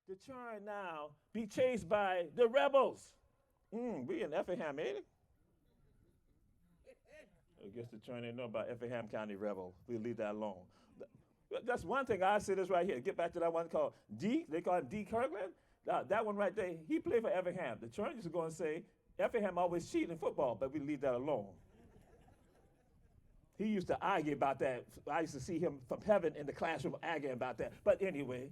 the churn now be chased by the rebels. We in Effingham, ain't it? I guess the churn ain't know about Effingham County rebel. We'll leave that alone. That's one thing. I say this right here. Get back to that one called D. They call it D. Kirkland. That one right there, he played for Effingham. The church is going to say, Effingham always cheat in football, but we leave that alone. He used to argue about that. I used to see him from heaven in the classroom arguing about that. But anyway,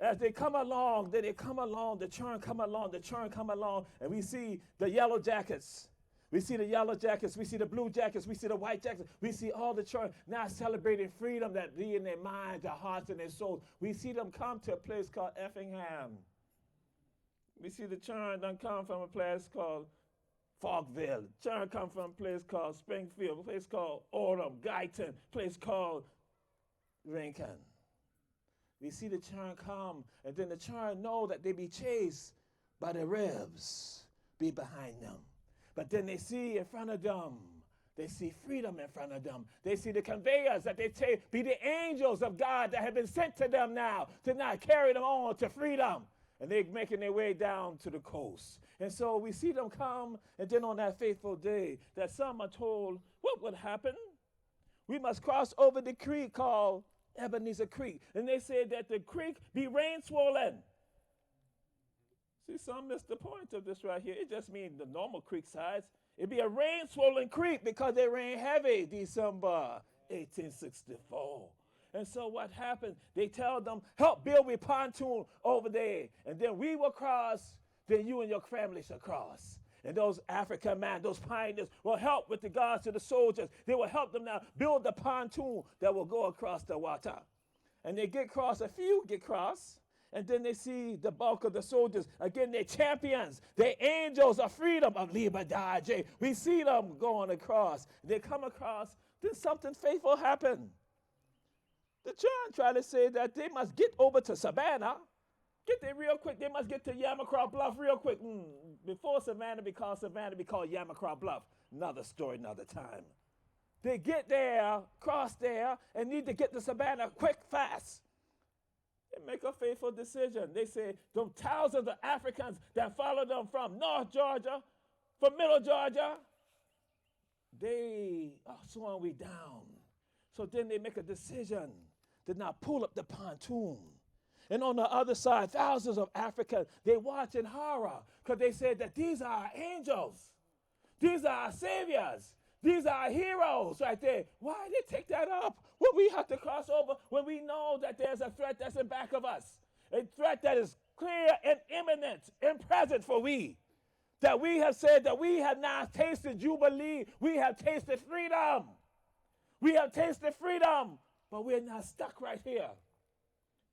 as they come along, the churn come along, and we see the yellow jackets. We see the yellow jackets, we see the blue jackets, we see the white jackets, we see all the churn now celebrating freedom that be in their minds, their hearts, and their souls. We see them come to a place called Effingham. We see the churn done come from a place called Falkville. Churn come from a place called Springfield, a place called Oldham, Guyton, a place called Lincoln. We see the churn come, and then the churn know that they be chased by the ribs be behind them. But then they see in front of them, they see freedom in front of them. They see the conveyors that they say be the angels of God that have been sent to them now to not carry them on to freedom. And they're making their way down to the coast. And so we see them come, and then on that fateful day, that some are told what would happen. We must cross over the creek called Ebenezer Creek. And they said that the creek be rain swollen. See, some miss the point of this right here. It just means the normal creek sides. It'd be a rain-swollen creek because they rain heavy December 1864. And so what happened? They tell them, help build a pontoon over there, and then we will cross, then you and your family shall cross. And those African men, those pioneers, will help with regards to the soldiers. They will help them now build the pontoon that will go across the water. And they get across, a few get across. And then they see the bulk of the soldiers. Again, they're champions. They're angels of freedom, of liberty. We see them going across. They come across, then something faithful happened. The church tried to say that they must get over to Savannah. Get there real quick. They must get to Yamacraw Bluff real quick. Before Savannah be called Yamacraw Bluff. Another story, another time. They get there, cross there, and need to get to Savannah quick, fast. They make a faithful decision. They say, them thousands of Africans that follow them from North Georgia, from Middle Georgia, they are slowing we down. So then they make a decision to not pull up the pontoon. And on the other side, thousands of Africans, they watch in horror because they said that these are our angels. These are our saviors. These are our heroes right there. Why they take that up? Well, we have to cross over when we know that there's a threat that's in back of us. A threat that is clear and imminent and present for we. That we have said that we have now tasted jubilee. We have tasted freedom. We have tasted freedom, but we're not stuck right here.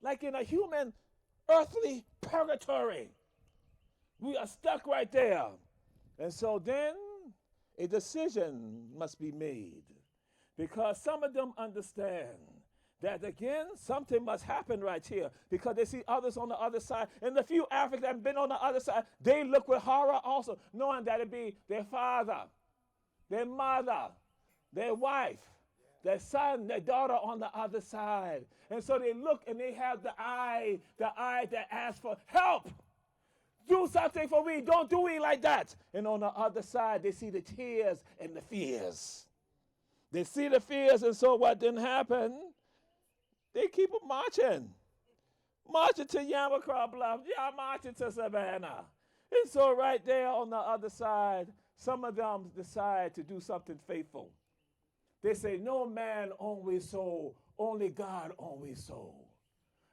Like in a human earthly purgatory. We are stuck right there. And so then a decision must be made, because some of them understand that, again, something must happen right here, because they see others on the other side. And the few Africans that have been on the other side, they look with horror also, knowing that it be their father, their mother, their wife, their son, their daughter on the other side. And so they look and they have the eye that asks for help. Do something for me. Don't do it like that. And on the other side, they see the tears and the fears. They see the fears, and so what didn't happen? They keep marching. Marching to Yamacraw Bluff. Yeah, marching to Savannah. And so right there on the other side, some of them decide to do something faithful. They say, no man always so, only God always so.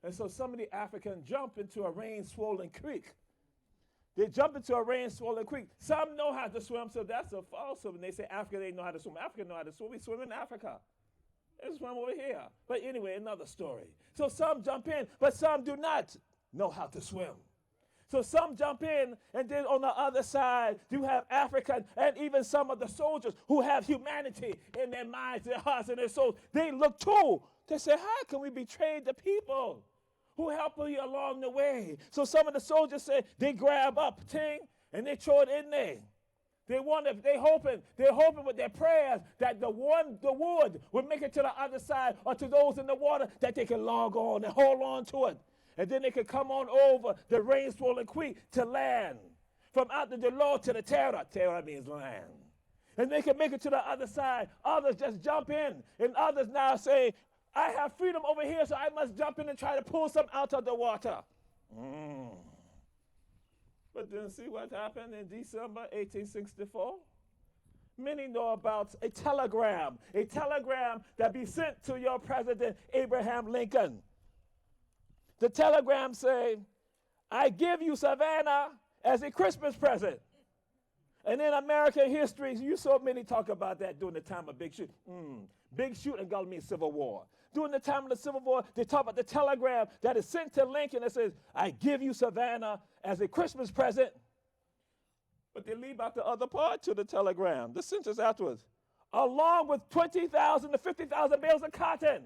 And so some of the Africans jump into a rain-swollen creek. They jump into a rain-swollen creek. Some know how to swim, so that's a falsehood. And they say Africa, they know how to swim. Africa know how to swim. We swim in Africa. They swim over here. But anyway, another story. So some jump in, but some do not know how to swim. So some jump in, and then on the other side, you have African and even some of the soldiers who have humanity in their minds, their hearts, and their souls. They look too. They say, how can we betray the people who help you along the way? So some of the soldiers say they grab up thing and they throw it in there. They're hoping with their prayers that the wood will make it to the other side, or to those in the water that they can log on and hold on to it. And then they could come on over the rain-swollen creek to land. From out the Delor to the Terra. Terra means land. And they can make it to the other side. Others just jump in. And others now say, I have freedom over here, so I must jump in and try to pull some out of the water. But then see what happened in December 1864? Many know about a telegram that be sent to your president, Abraham Lincoln. The telegram say, I give you Savannah as a Christmas present. And in American history, you saw many talk about that during the time of Big Shoot. Big Shoot and God means Civil War. During the time of the Civil War, they talk about the telegram that is sent to Lincoln that says, I give you Savannah as a Christmas present. But they leave out the other part to the telegram, the sentence afterwards, along with 20,000 to 50,000 bales of cotton.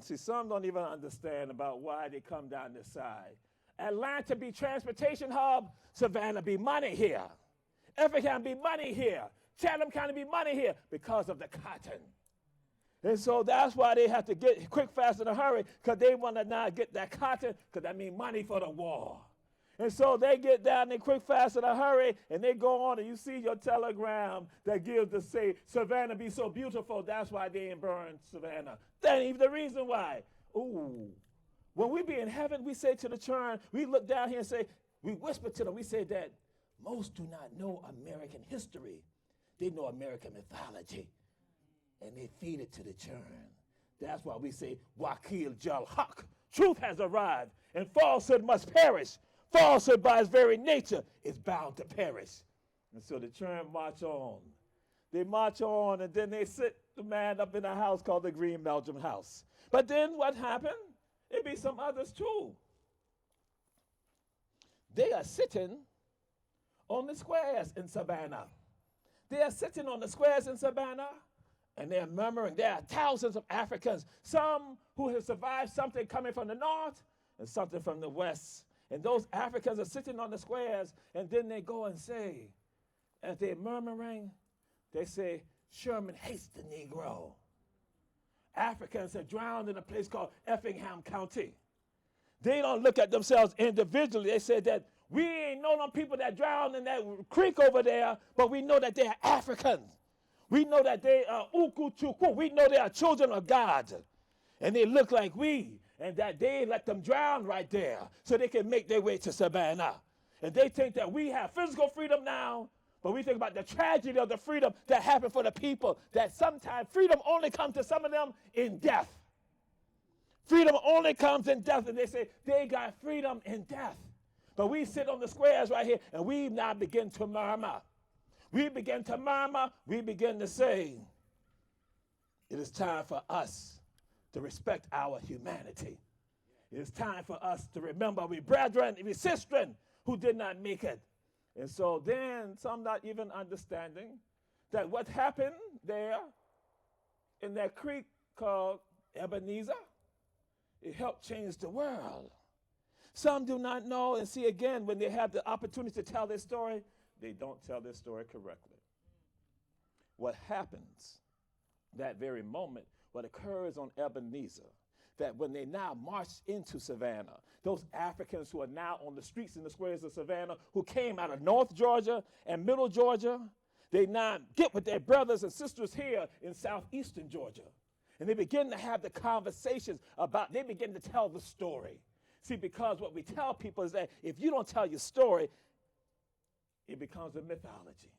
See, some don't even understand about why they come down this side. Atlanta be transportation hub, Savannah be money here. Effingham be money here. Chatham County be money here because of the cotton. And so that's why they have to get quick, fast, in a hurry, because they want to now get that cotton, because that means money for the war. And so they get down there quick, fast, in a hurry, and they go on, and you see your telegram that gives to say, Savannah be so beautiful, that's why they ain't burned Savannah. That ain't even the reason why. Ooh. When we be in heaven, we say to the churn, we look down here and say, we whisper to them, we say that most do not know American history. They know American mythology, and they feed it to the churn. That's why we say, Wakil Jal Haq. Truth has arrived, and falsehood must perish. Falsehood by its very nature is bound to perish. And so the churn march on. They march on, and then they sit the man up in a house called the Green Belgium House. But then what happened? It be some others too. They are sitting on the squares in Savannah. They are sitting on the squares in Savannah, and they're murmuring. There are thousands of Africans, some who have survived something coming from the north and something from the west. And those Africans are sitting on the squares, and then they go and say, as they're murmuring, they say, Sherman hates the Negro. Africans are drowned in a place called Effingham County. They don't look at themselves individually. They say that we ain't know them people that drowned in that creek over there, but we know that they are Africans. We know that they are Ukuchukwu. We know they are children of God. And they look like we, and that they let them drown right there so they can make their way to Savannah. And they think that we have physical freedom now, but we think about the tragedy of the freedom that happened for the people, that sometimes freedom only comes to some of them in death. Freedom only comes in death, and they say they got freedom in death. But we sit on the squares right here, and we now begin to murmur. We begin to murmur. We begin to say, it is time for us to respect our humanity. It is time for us to remember we brethren, we sistren who did not make it. And so then some not even understanding that what happened there in that creek called Ebenezer, it helped change the world. Some do not know, and see again, when they have the opportunity to tell their story, they don't tell their story correctly. What happens that very moment, what occurs on Ebenezer, that when they now march into Savannah, those Africans who are now on the streets and the squares of Savannah, who came out of North Georgia and Middle Georgia, they now get with their brothers and sisters here in southeastern Georgia. And they begin to have the conversations about, they begin to tell the story. See, because what we tell people is that if you don't tell your story, it becomes a mythology.